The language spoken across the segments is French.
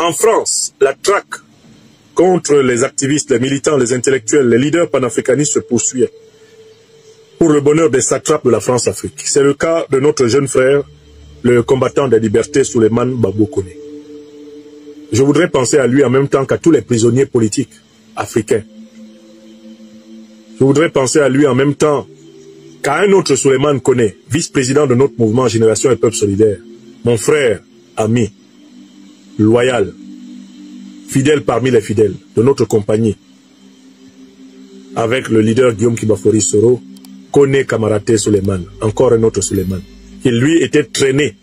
En France, la traque contre les activistes, les militants, les intellectuels, les leaders panafricanistes se poursuit pour le bonheur des satrapes de la France-Afrique. C'est le cas de notre jeune frère, le combattant des libertés Souleymane Gbagbo Koné. Je voudrais penser à lui en même temps qu'à tous les prisonniers politiques africains. Je voudrais penser à lui en même temps qu'à un autre Souleymane Koné, vice-président de notre mouvement Génération et Peuple Solidaire. Mon frère, ami, loyal, fidèle parmi les fidèles de notre compagnie, avec le leader Guillaume Kibafori Soro, Koné Kamaraté Souleymane, encore un autre Souleymane, qui lui était traîné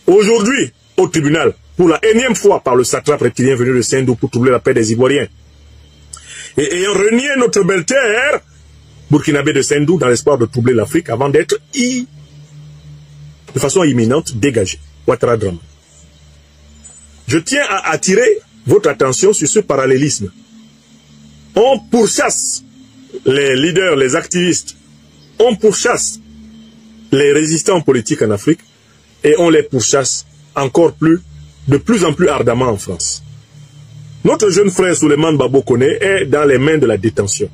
aujourd'hui au tribunal pour la énième fois par le satrape reptilien venu de Sendou pour troubler la paix des Ivoiriens. Et ayant renié notre belle terre, burkinabé de Sendou, dans l'espoir de troubler l'Afrique avant d'être de façon imminente dégagé. Ouattara Drama. Je tiens à attirer votre attention sur ce parallélisme. On pourchasse les leaders, les activistes, on pourchasse les résistants politiques en Afrique et on les pourchasse encore plus, de plus en plus ardemment en France. Notre jeune frère Souleymane Gbagbo Koné est dans les mains de la détention.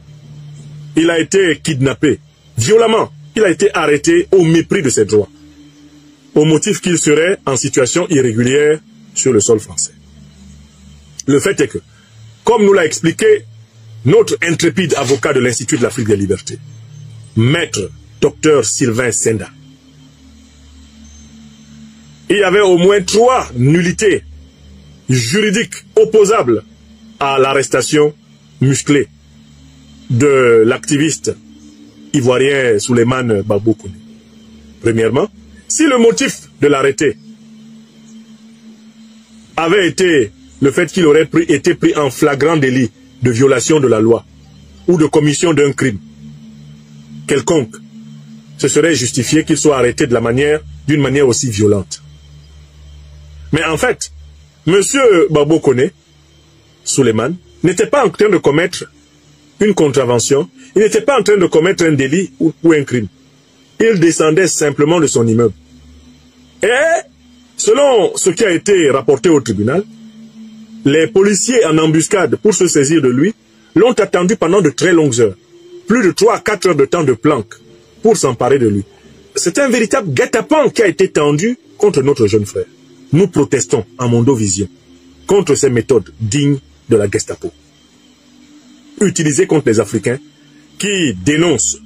Il a été kidnappé violemment. Il a été arrêté au mépris de ses droits, au motif qu'il serait en situation irrégulière sur le sol français. Le fait est que, comme nous l'a expliqué notre intrépide avocat de l'Institut de l'Afrique des Libertés, Maître Dr Sylvain Senda, il y avait au moins 3 nullités juridiques opposables à l'arrestation musclée de l'activiste ivoirien Souleymane Gbagbo Koné. Premièrement, si le motif de l'arrêté avait été le fait qu'il aurait été pris en flagrant délit de violation de la loi ou de commission d'un crime quelconque, ce serait justifié qu'il soit arrêté d'une manière aussi violente. Mais en fait, M. Gbagbo Koné, Souleymane, n'était pas en train de commettre une contravention, il n'était pas en train de commettre un délit ou un crime. Il descendait simplement de son immeuble. Et, selon ce qui a été rapporté au tribunal, les policiers en embuscade pour se saisir de lui l'ont attendu pendant de très longues heures. Plus de 3 à 4 heures de temps de planque pour s'emparer de lui. C'est un véritable guet-apens qui a été tendu contre notre jeune frère. Nous protestons en Mondovision contre ces méthodes dignes de la Gestapo, utilisées contre les Africains qui dénoncent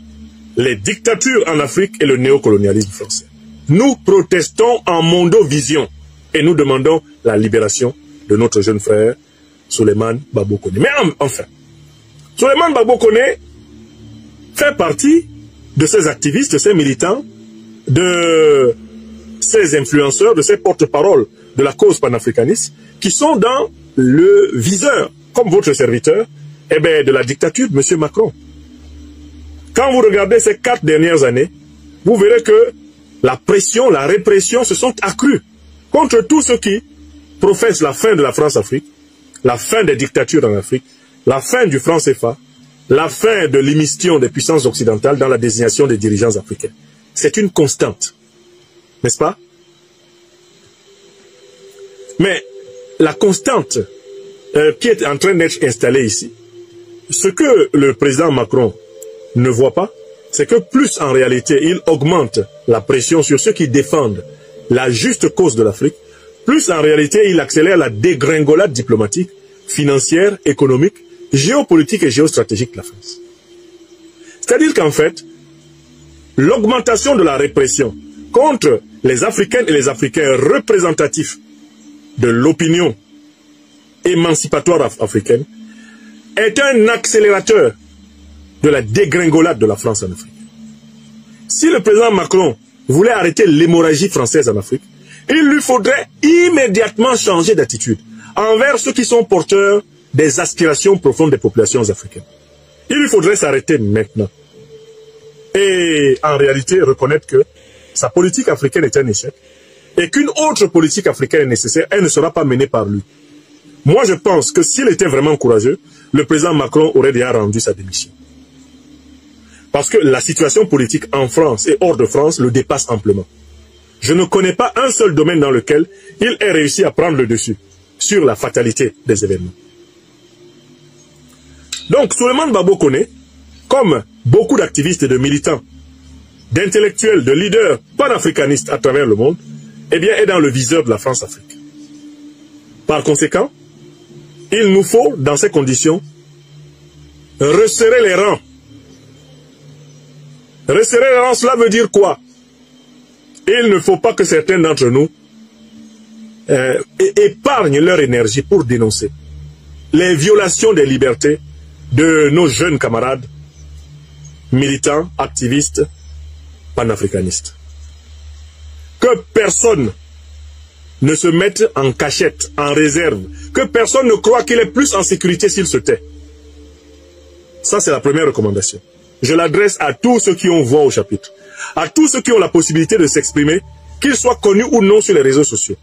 les dictatures en Afrique et le néocolonialisme français. Nous protestons en Mondovision et nous demandons la libération de notre jeune frère Souleymane Gbagbo Koné. Mais enfin, Souleymane Gbagbo Koné fait partie de ces activistes, de ces militants, de ces influenceurs, de ces porte-paroles de la cause panafricaniste qui sont dans le viseur, comme votre serviteur, de la dictature de M. Macron. Quand vous regardez ces 4 dernières années, vous verrez que la pression, la répression se sont accrues contre tous ceux qui professent la fin de la France-Afrique, la fin des dictatures en Afrique, la fin du franc CFA, la fin de l'émission des puissances occidentales dans la désignation des dirigeants africains. C'est une constante, n'est-ce pas? Mais la constante qui est en train d'être installée ici, ce que le président Macron ne voit pas, c'est que plus en réalité il augmente la pression sur ceux qui défendent la juste cause de l'Afrique, plus en réalité il accélère la dégringolade diplomatique, financière, économique, géopolitique et géostratégique de la France. C'est-à-dire qu'en fait, l'augmentation de la répression contre les Africaines et les Africains représentatifs de l'opinion émancipatoire africaine est un accélérateur de la dégringolade de la France en Afrique. Si le président Macron voulait arrêter l'hémorragie française en Afrique, il lui faudrait immédiatement changer d'attitude envers ceux qui sont porteurs des aspirations profondes des populations africaines. Il lui faudrait s'arrêter maintenant. Et en réalité reconnaître que sa politique africaine est un échec et qu'une autre politique africaine est nécessaire, elle ne sera pas menée par lui. Moi je pense que s'il était vraiment courageux, le président Macron aurait déjà rendu sa démission. Parce que la situation politique en France et hors de France le dépasse amplement. Je ne connais pas un seul domaine dans lequel il ait réussi à prendre le dessus. sur la fatalité des événements. Donc, Souleymane Babo Koné, comme beaucoup d'activistes et de militants, d'intellectuels, de leaders panafricanistes à travers le monde, eh bien, est dans le viseur de la France-Afrique. Par conséquent, il nous faut, dans ces conditions, resserrer les rangs. Resserrer les rangs, cela veut dire quoi? Il ne faut pas que certains d'entre nous épargnent leur énergie pour dénoncer les violations des libertés de nos jeunes camarades, militants, activistes, panafricanistes. Que personne ne se mette en cachette, en réserve, que personne ne croit qu'il est plus en sécurité s'il se tait. Ça, c'est la première recommandation. Je l'adresse à tous ceux qui ont voix au chapitre, à tous ceux qui ont la possibilité de s'exprimer, qu'ils soient connus ou non sur les réseaux sociaux.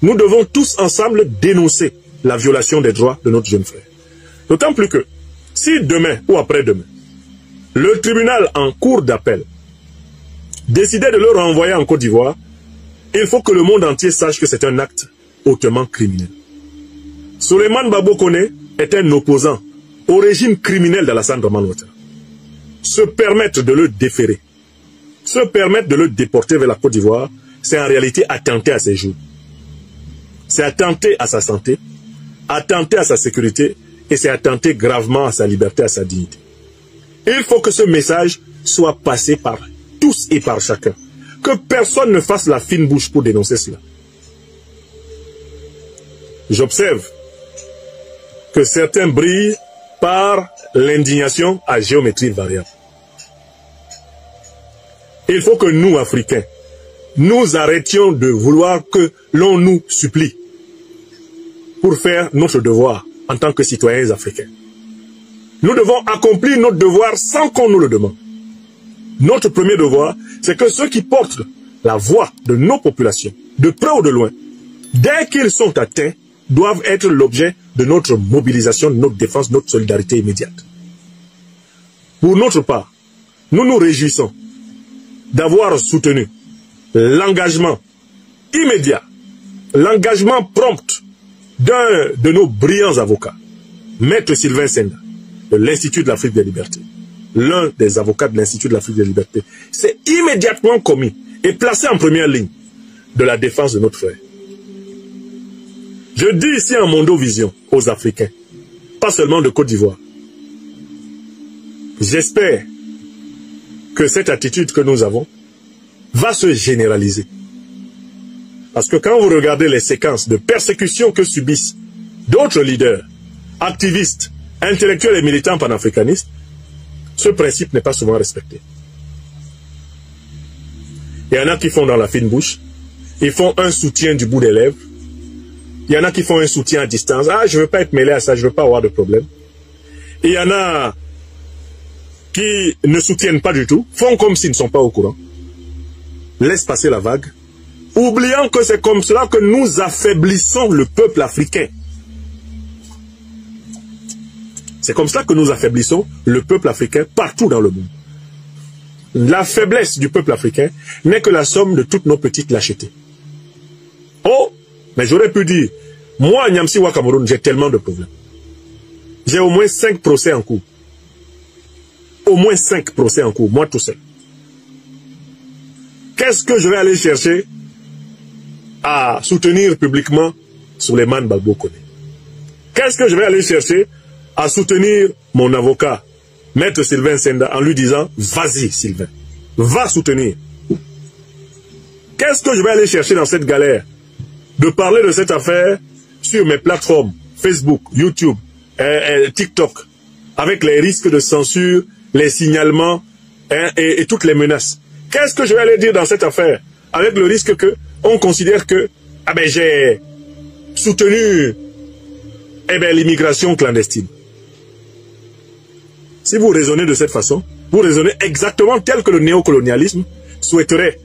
Nous devons tous ensemble dénoncer la violation des droits de notre jeune frère. D'autant plus que, si demain ou après-demain, le tribunal en cour d'appel décidait de le renvoyer en Côte d'Ivoire, il faut que le monde entier sache que c'est un acte hautement criminel. Souleymane Babo Koné est un opposant au régime criminel d'Alassane Dramane Ouattara. Se permettre de le déférer, se permettre de le déporter vers la Côte d'Ivoire, c'est en réalité attenter à ses jours. C'est attenter à sa santé, attenter à sa sécurité et c'est attenter gravement à sa liberté, à sa dignité. Il faut que ce message soit passé par tous et par chacun. Que personne ne fasse la fine bouche pour dénoncer cela. J'observe que certains brillent par l'indignation à géométrie variable. Il faut que nous, Africains, nous arrêtions de vouloir que l'on nous supplie pour faire notre devoir en tant que citoyens africains. Nous devons accomplir notre devoir sans qu'on nous le demande. Notre premier devoir, c'est que ceux qui portent la voix de nos populations, de près ou de loin, dès qu'ils sont atteints, doivent être l'objet de notre mobilisation, de notre défense, de notre solidarité immédiate. Pour notre part, nous nous réjouissons d'avoir soutenu l'engagement immédiat, l'engagement prompt d'un de nos brillants avocats, Maître Sylvain Senda, de l'Institut de l'Afrique des Libertés, l'un des avocats de l'Institut de l'Afrique des Libertés, s'est immédiatement commis et placé en première ligne de la défense de notre frère. Je dis ici en Mondovision aux Africains, pas seulement de Côte d'Ivoire. J'espère que cette attitude que nous avons va se généraliser. Parce que quand vous regardez les séquences de persécution que subissent d'autres leaders, activistes, intellectuels et militants panafricanistes, ce principe n'est pas souvent respecté. Il y en a qui font dans la fine bouche, ils font un soutien du bout des lèvres, il y en a qui font un soutien à distance, ah je ne veux pas être mêlé à ça, je ne veux pas avoir de problème. Il y en a qui ne soutiennent pas du tout, font comme s'ils ne sont pas au courant, laissent passer la vague, oubliant que c'est comme cela que nous affaiblissons le peuple africain. C'est comme cela que nous affaiblissons le peuple africain partout dans le monde. La faiblesse du peuple africain n'est que la somme de toutes nos petites lâchetés. Oh, mais j'aurais pu dire, moi, Nyamsi Wa Cameroun, j'ai tellement de problèmes. J'ai au moins 5 procès en cours. Au moins 5 procès en cours, moi tout seul. Qu'est-ce que je vais aller chercher à soutenir publiquement Souleymane Babo Koné? Qu'est-ce que je vais aller chercher à soutenir mon avocat, Maître Sylvain Senda, en lui disant, vas-y Sylvain, va soutenir. Qu'est-ce que je vais aller chercher dans cette galère? De parler de cette affaire sur mes plateformes, Facebook, YouTube, TikTok, avec les risques de censure, les signalements et toutes les menaces. Qu'est-ce que je vais aller dire dans cette affaire? Avec le risque que on considère que j'ai soutenu l'immigration clandestine. Si vous raisonnez de cette façon, vous raisonnez exactement tel que le néocolonialisme souhaiterait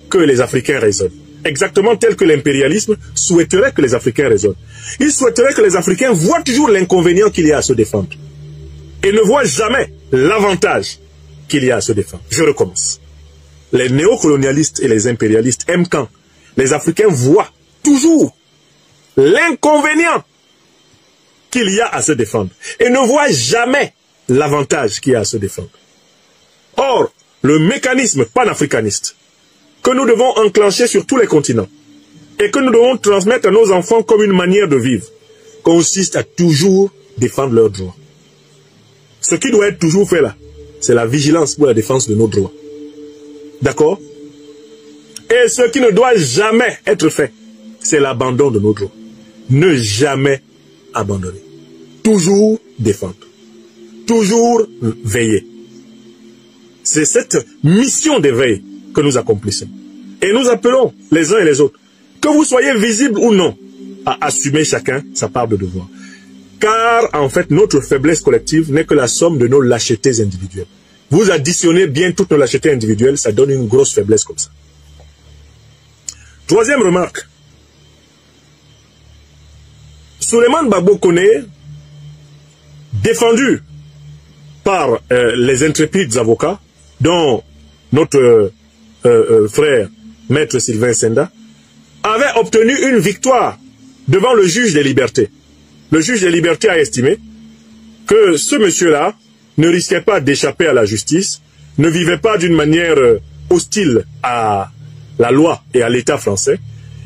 que les Africains raisonnent. Exactement tel que l'impérialisme souhaiterait que les Africains raisonnent. Il souhaiterait que les Africains voient toujours l'inconvénient qu'il y a à se défendre. Et ne voient jamais l'avantage qu'il y a à se défendre. Je recommence. Les néocolonialistes et les impérialistes aiment quand les Africains voient toujours l'inconvénient qu'il y a à se défendre et ne voient jamais l'avantage qu'il y a à se défendre. Or, le mécanisme panafricaniste que nous devons enclencher sur tous les continents et que nous devons transmettre à nos enfants comme une manière de vivre consiste à toujours défendre leurs droits. Ce qui doit être toujours fait là, c'est la vigilance pour la défense de nos droits. D'accord? Et ce qui ne doit jamais être fait, c'est l'abandon de nos droits. Ne jamais abandonner. Toujours défendre. Toujours veiller. C'est cette mission d'éveil que nous accomplissons. Et nous appelons les uns et les autres, que vous soyez visibles ou non, à assumer chacun sa part de devoir. Car, en fait, notre faiblesse collective n'est que la somme de nos lâchetés individuelles. Vous additionnez bien toutes nos lâchetés individuelles, ça donne une grosse faiblesse comme ça. Troisième remarque. Souleymane Gbagbo Koné, défendu par les intrépides avocats, dont notre frère, Maître Sylvain Senda, avait obtenu une victoire devant le juge des libertés. Le juge des libertés a estimé que ce monsieur-là ne risquait pas d'échapper à la justice, ne vivait pas d'une manière hostile à la loi et à l'État français,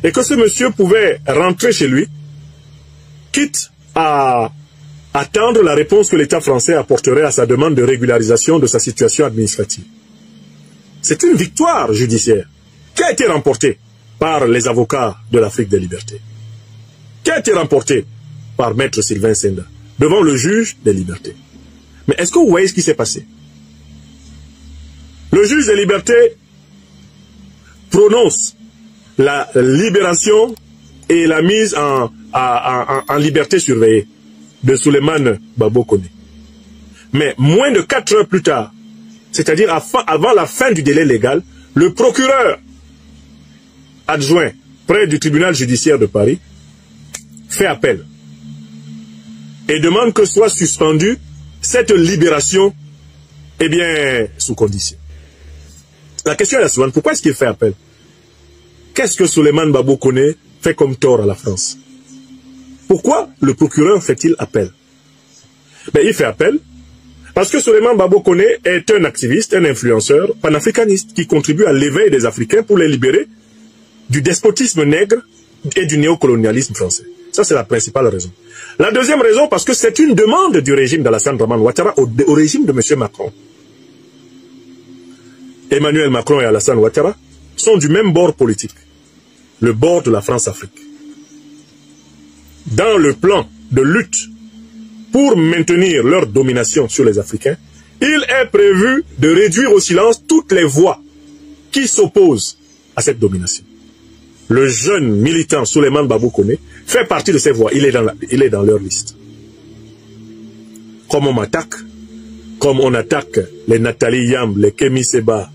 et que ce monsieur pouvait rentrer chez lui, quitte à attendre la réponse que l'État français apporterait à sa demande de régularisation de sa situation administrative. C'est une victoire judiciaire qui a été remportée par les avocats de l'Afrique des libertés, qui a été remportée par Maître Sylvain Senda, devant le juge des libertés. Mais est-ce que vous voyez ce qui s'est passé? Le juge des libertés prononce la libération et la mise en liberté surveillée de Souleymane Gbagbo Koné. Mais moins de 4 heures plus tard, c'est-à-dire avant la fin du délai légal, le procureur adjoint près du tribunal judiciaire de Paris fait appel et demande que soit suspendue cette libération, eh bien, sous condition. La question est la suivante, pourquoi est-ce qu'il fait appel? Qu'est-ce que Souleymane Gbagbo Koné fait comme tort à la France? Pourquoi le procureur fait-il appel? Ben, il fait appel parce que Souleymane Gbagbo Koné est un activiste, un influenceur panafricaniste qui contribue à l'éveil des Africains pour les libérer du despotisme nègre et du néocolonialisme français. Ça, c'est la principale raison. La deuxième raison, parce que c'est une demande du régime d'Alassane Dramane Ouattara au régime de M. Macron. Emmanuel Macron et Alassane Ouattara sont du même bord politique, le bord de la France-Afrique. Dans le plan de lutte pour maintenir leur domination sur les Africains, il est prévu de réduire au silence toutes les voix qui s'opposent à cette domination. Le jeune militant Souleymane Gbagbo Koné fait partie de ces voix. Il est dans leur liste. Comme on m'attaque, comme on attaque les Nathalie Yamb, les Kémy Seba,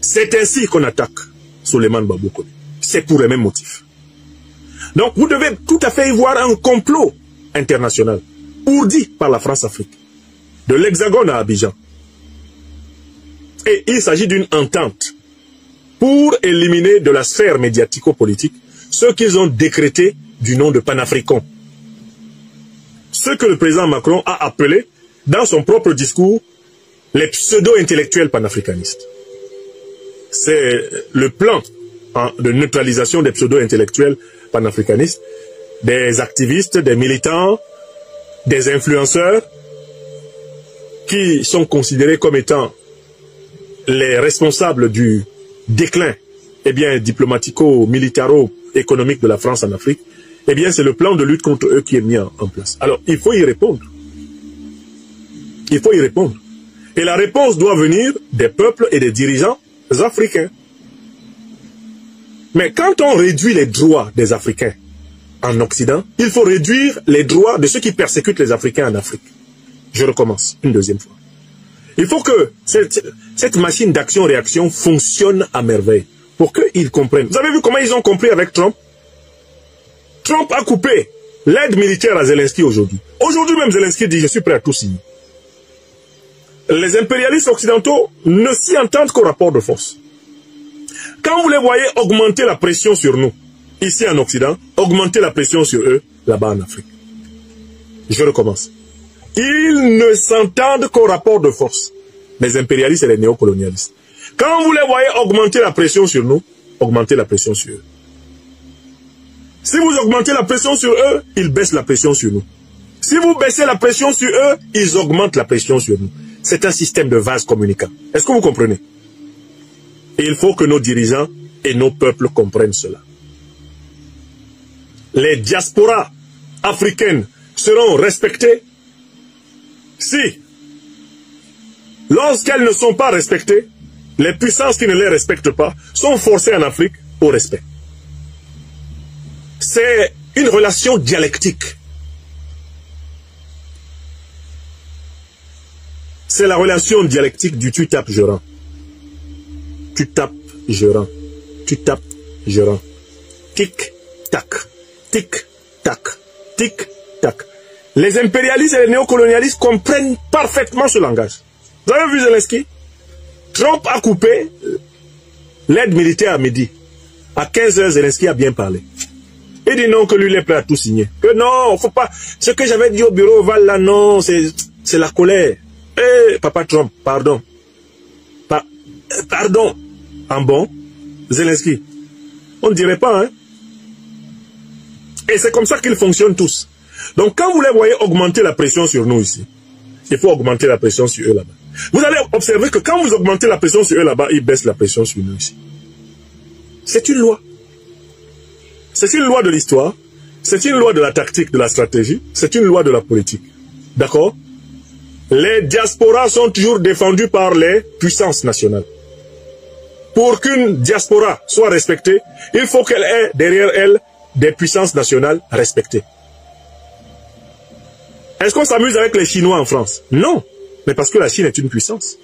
c'est ainsi qu'on attaque Souleymane Gbagbo Koné. C'est pour les mêmes motifs. Donc vous devez tout à fait y voir un complot international, ourdi par la France-Afrique, de l'Hexagone à Abidjan. Et il s'agit d'une entente pour éliminer de la sphère médiatico-politique ceux qu'ils ont décrété du nom de panafricains. Ce que le président Macron a appelé, dans son propre discours, les pseudo-intellectuels panafricanistes. C'est le plan de neutralisation des pseudo-intellectuels panafricanistes, des activistes, des militants, des influenceurs, qui sont considérés comme étant les responsables du déclin, eh bien, diplomatico-militaro-économique de la France en Afrique, eh bien, c'est le plan de lutte contre eux qui est mis en place. Alors, il faut y répondre. Il faut y répondre. Et la réponse doit venir des peuples et des dirigeants africains. Mais quand on réduit les droits des Africains en Occident, il faut réduire les droits de ceux qui persécutent les Africains en Afrique. Je recommence une deuxième fois. Il faut que cette machine d'action-réaction fonctionne à merveille pour qu'ils comprennent. Vous avez vu comment ils ont compris avec Trump? Trump a coupé l'aide militaire à Zelensky aujourd'hui. Aujourd'hui même Zelensky dit « je suis prêt à tout signer ». Les impérialistes occidentaux ne s'y entendent qu'au rapport de force. Quand vous les voyez augmenter la pression sur nous, ici en Occident, augmenter la pression sur eux, là-bas en Afrique. Je recommence. Ils ne s'entendent qu'au rapport de force, les impérialistes et les néocolonialistes. Quand vous les voyez augmenter la pression sur nous, augmentez la pression sur eux. Si vous augmentez la pression sur eux, ils baissent la pression sur nous. Si vous baissez la pression sur eux, ils augmentent la pression sur nous. C'est un système de vase communicant. Est-ce que vous comprenez? Et il faut que nos dirigeants et nos peuples comprennent cela. Les diasporas africaines seront respectées si, lorsqu'elles ne sont pas respectées, les puissances qui ne les respectent pas sont forcées en Afrique au respect. C'est une relation dialectique. C'est la relation dialectique du tu tapes, je rends. Tu tapes, je rends. Tu tapes, je rends. Tic, tac. Tic, tac. Tic, tac. Les impérialistes et les néocolonialistes comprennent parfaitement ce langage. Vous avez vu Zelensky? Trump a coupé l'aide militaire à midi. À 15 h, Zelensky a bien parlé. Il dit non, que lui, il est prêt à tout signer. Que non, faut pas. Ce que j'avais dit au bureau Val là, non, c'est la colère. Eh, papa Trump, pardon. Pardon. En bon, Zelensky. On ne dirait pas, hein. Et c'est comme ça qu'ils fonctionnent tous. Donc quand vous les voyez augmenter la pression sur nous ici, il faut augmenter la pression sur eux là-bas. Vous allez observer que quand vous augmentez la pression sur eux là-bas, ils baissent la pression sur nous ici. C'est une loi. C'est une loi de l'histoire, c'est une loi de la tactique, de la stratégie, c'est une loi de la politique. D'accord? Les diasporas sont toujours défendus par les puissances nationales. Pour qu'une diaspora soit respectée, il faut qu'elle ait derrière elle des puissances nationales respectées. Est-ce qu'on s'amuse avec les Chinois en France? Non, mais parce que la Chine est une puissance.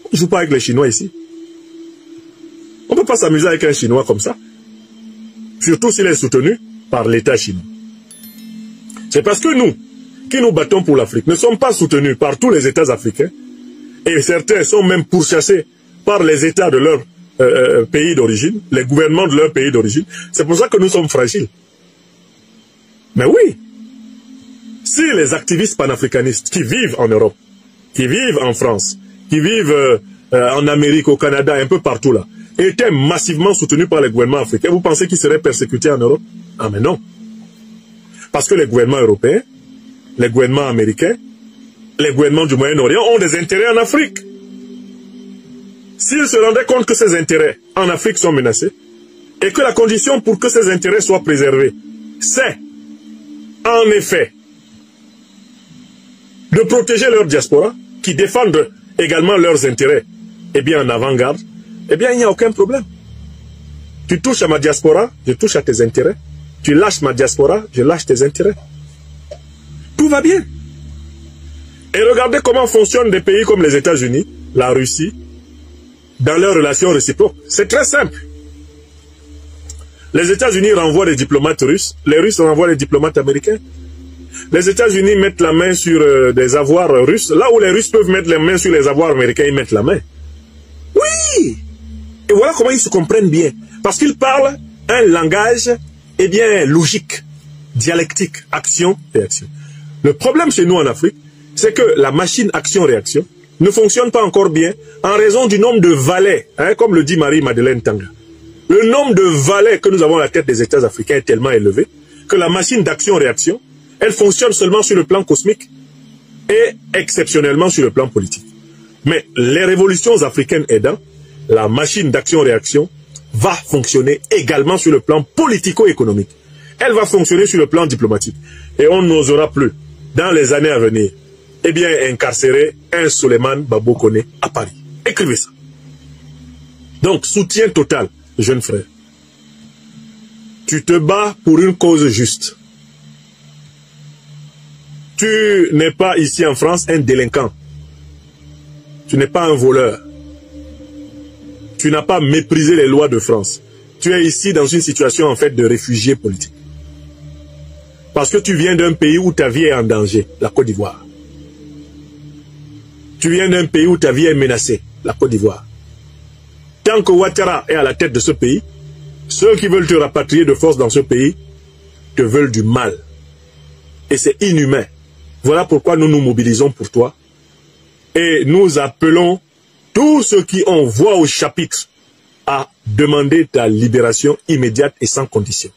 On ne joue pas avec les Chinois ici. On ne peut pas s'amuser avec un Chinois comme ça. Surtout s'il est soutenu par l'État chinois. C'est parce que nous, qui nous battons pour l'Afrique, ne sommes pas soutenus par tous les États africains, et certains sont même pourchassés par les États de leur pays d'origine, les gouvernements de leur pays d'origine. C'est pour ça que nous sommes fragiles. Mais oui, si les activistes panafricanistes qui vivent en Europe, qui vivent en France, qui vivent en Amérique, au Canada, un peu partout là, étaient massivement soutenus par les gouvernements africains, vous pensez qu'ils seraient persécutés en Europe? Ah mais non. Parce que les gouvernements européens, les gouvernements américains, les gouvernements du Moyen-Orient ont des intérêts en Afrique. S'ils se rendaient compte que ces intérêts en Afrique sont menacés, et que la condition pour que ces intérêts soient préservés, c'est, en effet, de protéger leur diaspora, qui défendent également leurs intérêts, eh bien en avant-garde, eh bien il n'y a aucun problème. Tu touches à ma diaspora, je touche à tes intérêts. Tu lâches ma diaspora, je lâche tes intérêts. Tout va bien. Et regardez comment fonctionnent des pays comme les États-Unis, la Russie, dans leurs relations réciproques. C'est très simple. Les États-Unis renvoient des diplomates russes, les Russes renvoient des diplomates américains. Les États-Unis mettent la main sur des avoirs russes, là où les Russes peuvent mettre les mains sur les avoirs américains, ils mettent la main. Oui! Et voilà comment ils se comprennent bien. Parce qu'ils parlent un langage, eh bien, logique, dialectique, action-réaction. Le problème chez nous en Afrique, c'est que la machine action-réaction ne fonctionne pas encore bien en raison du nombre de valets, hein, comme le dit Marie-Madeleine Tanga. Le nombre de valets que nous avons à la tête des États africains est tellement élevé que la machine d'action-réaction, elle fonctionne seulement sur le plan cosmique et exceptionnellement sur le plan politique. Mais les révolutions africaines aidant, la machine d'action-réaction va fonctionner également sur le plan politico-économique. Elle va fonctionner sur le plan diplomatique. Et on n'osera plus, dans les années à venir, eh bien, incarcérer un Souleymane Babo Koné à Paris. Écrivez ça. Donc, soutien total, jeune frère. Tu te bats pour une cause juste. Tu n'es pas ici en France un délinquant. Tu n'es pas un voleur. Tu n'as pas méprisé les lois de France. Tu es ici dans une situation en fait de réfugié politique. Parce que tu viens d'un pays où ta vie est en danger, la Côte d'Ivoire. Tu viens d'un pays où ta vie est menacée, la Côte d'Ivoire. Tant que Ouattara est à la tête de ce pays, Ceux qui veulent te rapatrier de force dans ce pays te veulent du mal. Et c'est inhumain. Voilà pourquoi nous nous mobilisons pour toi. Et nous appelons tous ceux qui ont voix au chapitre à demander ta libération immédiate et sans condition.